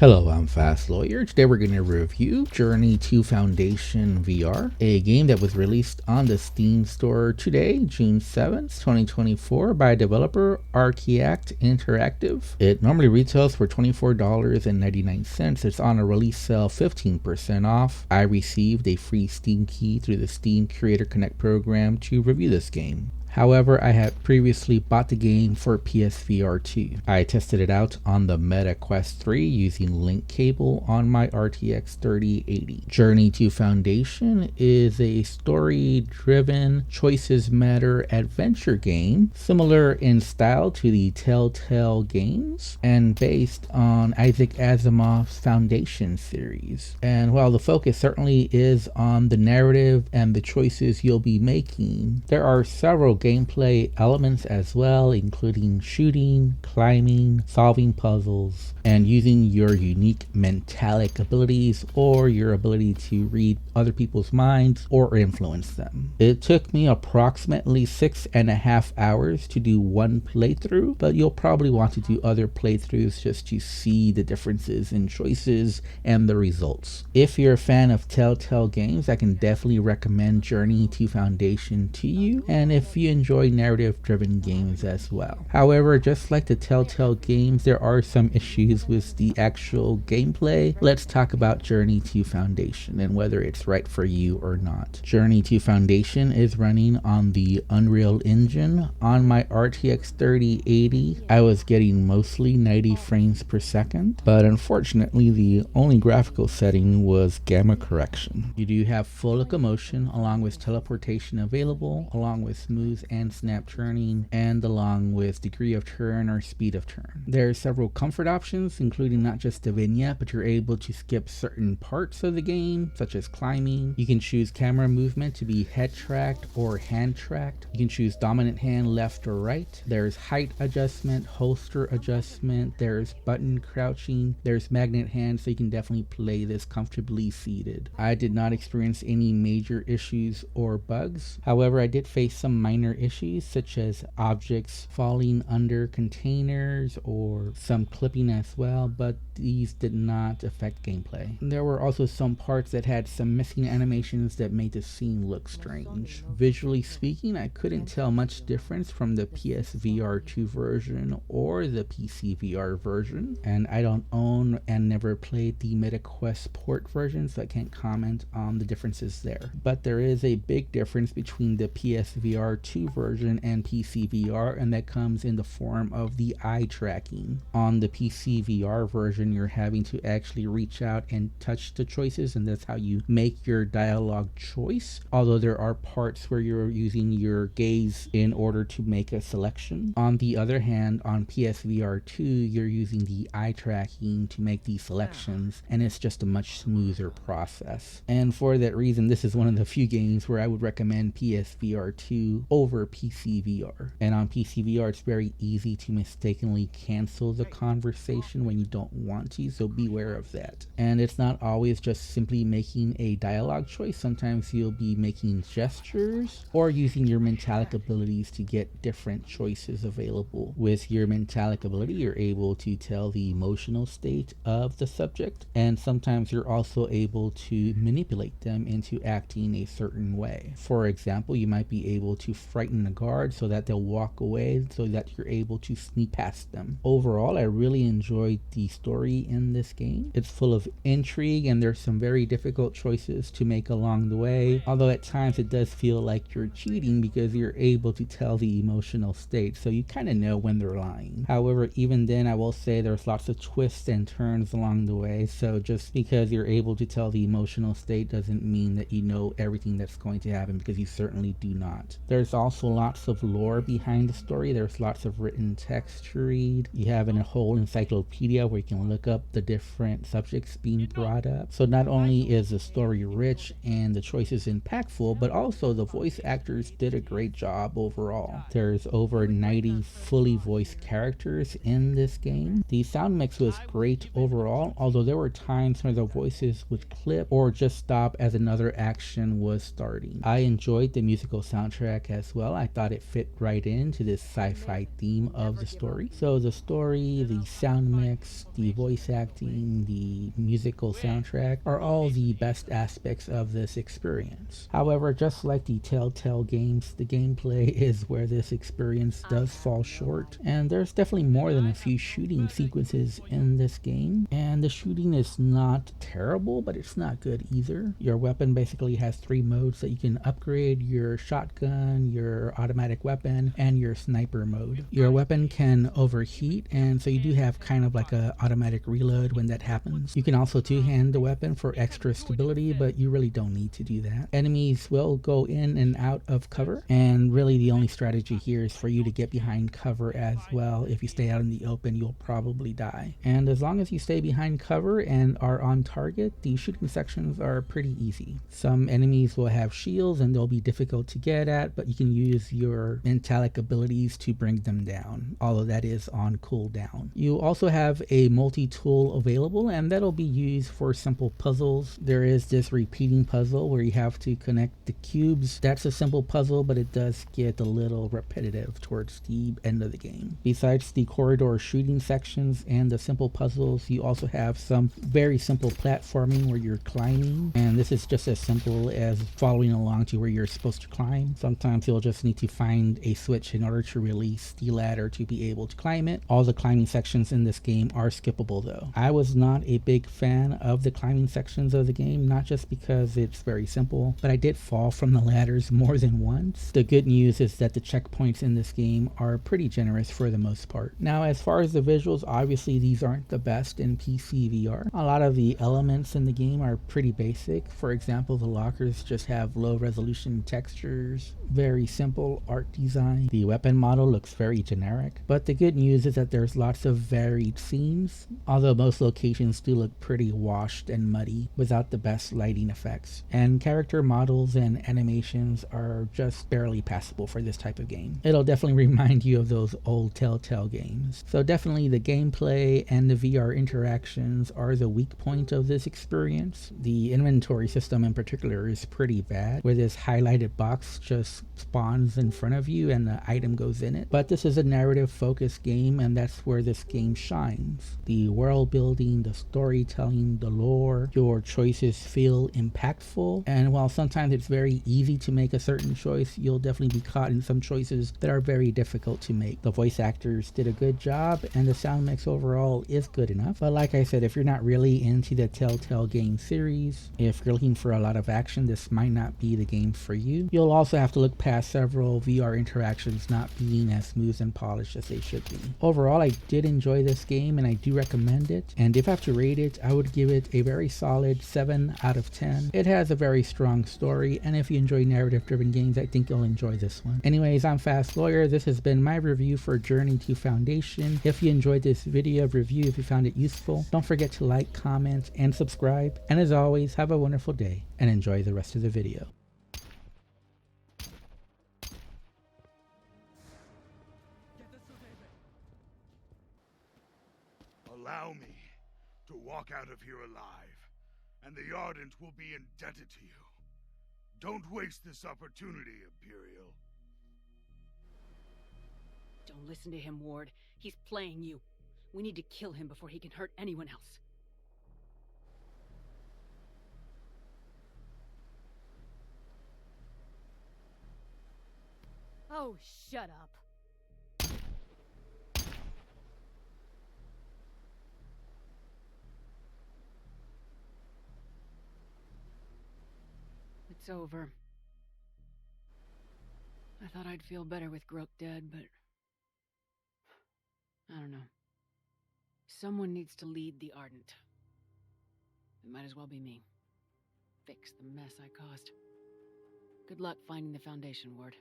Hello, I'm Fast Lawyer. Today we're going to review Journey to Foundation VR, a game that was released on the Steam store today, June 7th, 2024 by developer Archact Interactive. It normally retails for $24.99. It's on a release sale 15% off. I received a free Steam key through the Steam Creator Connect program to review this game. However, I had previously bought the game for PSVR 2. I tested it out on the Meta Quest 3 using link cable on my RTX 3080. Journey to Foundation is a story-driven, choices matter adventure game, similar in style to the Telltale games, and based on Isaac Asimov's Foundation series. And while the focus certainly is on the narrative and the choices you'll be making, there are several gameplay elements as well, including shooting, climbing, solving puzzles, and using your unique mentalic abilities or your ability to read other people's minds or influence them. It took me approximately 6.5 hours to do one playthrough, but you'll probably want to do other playthroughs just to see the differences in choices and the results. If you're a fan of Telltale games, I can definitely recommend Journey to Foundation to you, and if you enjoy narrative-driven games as well. However, just like the Telltale games, there are some issues with the actual gameplay. Let's talk about Journey to Foundation and whether it's right for you or not. Journey to Foundation is running on the Unreal Engine. On my RTX 3080, I was getting mostly 90 frames per second, but unfortunately the only graphical setting was gamma correction. You do have full locomotion along with teleportation available, along with smooth and snap turning, and along with degree of turn or speed of turn. There are several comfort options, including not just the vignette, but you're able to skip certain parts of the game, such as climbing. You can choose camera movement to be head tracked or hand tracked. You can choose dominant hand left or right. There's height adjustment, holster adjustment, there's button crouching, there's magnet hand, so you can definitely play this comfortably seated. I did not experience any major issues or bugs. However, I did face some minor issues such as objects falling under containers or some clipping as well, but these did not affect gameplay. There were also some parts that had some missing animations that made the scene look strange. Visually speaking, I couldn't tell much difference from the PSVR 2 version or the PCVR version, and I don't own and never played the MetaQuest port version, so I can't comment on the differences there. But there is a big difference between the PSVR 2 version and PCVR, and that comes in the form of the eye tracking. On the PCVR version, you're having to actually reach out and touch the choices, and that's how you make your dialogue choice, although there are parts where you're using your gaze in order to make a selection. On the other hand, on PSVR 2, you're using the eye tracking to make these selections, and it's just a much smoother process. And for that reason, this is one of the few games where I would recommend PSVR 2 over PCVR. And on PCVR, it's very easy to mistakenly cancel the conversation when you don't want to, so beware of that. And it's not always just simply making a dialogue choice. Sometimes you'll be making gestures or using your mentalic abilities to get different choices available. With your mentalic ability, you're able to tell the emotional state of the subject, and sometimes you're also able to manipulate them into acting a certain way. For example, you might be able to frighten the guard so that they'll walk away, so that you're able to sneak past them. Overall, I really enjoyed the story in this game. It's full of intrigue, and there's some very difficult choices to make along the way, although at times it does feel like you're cheating because you're able to tell the emotional state, so you kind of know when they're lying. However, even then, I will say there's lots of twists and turns along the way, so just because you're able to tell the emotional state doesn't mean that you know everything that's going to happen, because you certainly do not. There's also lots of lore behind the story. There's lots of written text to read. You have a whole encyclopedia where you can look up the different subjects being brought up. So not only is the story rich and the choices impactful, but also the voice actors did a great job overall. There's over 90 fully voiced characters in this game. The sound mix was great overall, although there were times where the voices would clip or just stop as another action was starting. I enjoyed the musical soundtrack as well. I thought it fit right into this sci-fi theme of the story. So the story, the sound mix, the voice acting, the musical soundtrack are all the best aspects of this experience. However, just like the Telltale games, the gameplay is where this experience does fall short, and there's definitely more than a few shooting sequences in this game, and the shooting is not terrible, but it's not good either. Your weapon basically has 3 modes that you can upgrade: your shotgun, your automatic weapon, and your sniper mode. Your weapon can overheat, and so you do have kind of like a automatic reload when that happens. You can also two-hand the weapon for extra stability, but you really don't need to do that. Enemies will go in and out of cover, and really the only strategy here is for you to get behind cover as well. If you stay out in the open, you'll probably die. And as long as you stay behind cover and are on target, the shooting sections are pretty easy. Some enemies will have shields and they'll be difficult to get at, but you can use your metallic abilities to bring them down. All of that is on cooldown. You also have a multi-tool available, and that'll be used for simple puzzles. There is this repeating puzzle where you have to connect the cubes. That's a simple puzzle, but it does get a little repetitive towards the end of the game. Besides the corridor shooting sections and the simple puzzles, you also have some very simple platforming where you're climbing, and this is just as simple as following along to where you're supposed to climb. Sometimes you'll just need to find a switch in order to release the ladder to be able to climb it. All the climbing sections in this game are skippable though. I was not a big fan of the climbing sections of the game, not just because it's very simple, but I did fall from the ladders more than once. The good news is that the checkpoints in this game are pretty generous for the most part. Now, as far as the visuals, obviously these aren't the best in PCVR. A lot of the elements in the game are pretty basic. For example, the lockers just have low resolution textures, very simple art design. The weapon model looks very generic, but the good news is that there's lots of varied scenes, although most locations do look pretty washed and muddy without the best lighting effects. And character models and animations are just barely passable for this type of game. It'll definitely remind you of those old Telltale games. So definitely the gameplay and the VR interactions are the weak point of this experience. The inventory system in particular is pretty bad, where this highlighted box just spawns in front of you and the item goes in it. But this is a narrative focused game, and that's where this game shines. The world building, the storytelling, the lore, your choices feel impactful, and while sometimes it's very easy to make a certain choice, you'll definitely be caught in some choices that are very difficult to make. The voice actors did a good job, and the sound mix overall is good enough. But like I said, if you're not really into the Telltale game series, if you're looking for a lot of action, this might not be the game for you. You'll also have to look past several VR interactions not being as smooth and polished as they should be. Overall, I did enjoy this game and I do recommend it, and if I have to rate it, I would give it a very solid 7 out of 10. It has a very strong story, and if you enjoy narrative driven games, I think you'll enjoy this one. Anyways, I'm Fast Lawyer. This has been my review for Journey to Foundation. If you enjoyed this video review, if you found it useful, don't forget to like, comment, and subscribe. And as always, have a wonderful day and enjoy the rest of the video. Allow me to walk out of here alive, and the Ardent will be indebted to you. Don't waste this opportunity, Imperial. Don't listen to him, Ward. He's playing you. We need to kill him before he can hurt anyone else. Oh, shut up. It's over. I thought I'd feel better with Groke dead, but... I don't know. Someone needs to lead the Ardent. It might as well be me. Fix the mess I caused. Good luck finding the Foundation, Ward.